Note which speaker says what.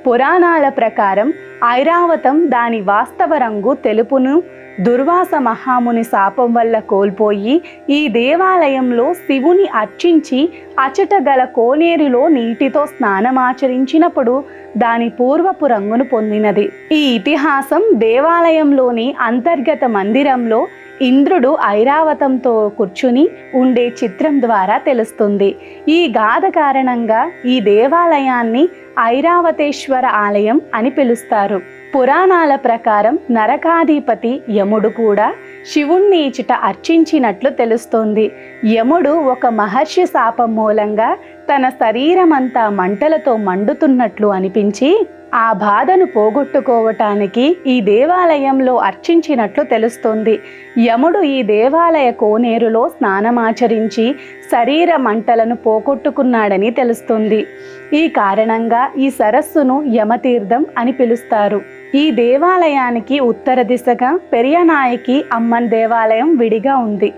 Speaker 1: పురాణాల ప్రకారం ఐరావతం దాని వాస్తవ రంగు తెలుపును దుర్వాస మహాముని శాపం వల్ల కోల్పోయి ఈ దేవాలయంలో శివుని అర్చించి అచట గల కోనేరులో నీటితో స్నానమాచరించినప్పుడు దాని పూర్వపు రంగును పొందినది. ఈ ఇతిహాసం దేవాలయంలోని అంతర్గత మందిరంలో ఇంద్రుడు ఐరావతంతో కూర్చుని ఉండే చిత్రం ద్వారా తెలుస్తుంది. ఈ గాథ కారణంగా ఈ దేవాలయాన్ని ఐరావతేశ్వర ఆలయం అని పిలుస్తారు. పురాణాల ప్రకారం నరకాధిపతి యముడు కూడా శివుణ్ణి ఇచట అర్చించినట్లు తెలుస్తోంది. యముడు ఒక మహర్షి శాపం మూలంగా తన శరీరమంతా మంటలతో మండుతున్నట్లు అనిపించి ఆ బాధను పోగొట్టుకోవటానికి ఈ దేవాలయంలో అర్చించినట్లు తెలుస్తోంది. యముడు ఈ దేవాలయ కోనేరులో స్నానమాచరించి శరీర మంటలను పోగొట్టుకున్నాడని తెలుస్తుంది. ఈ కారణంగా ఈ సరస్సును యమతీర్థం అని పిలుస్తారు. ఈ దేవాలయానికి ఉత్తర దిశగా పెరియనాయకి అమ్మన్ దేవాలయం విడిగా ఉంది.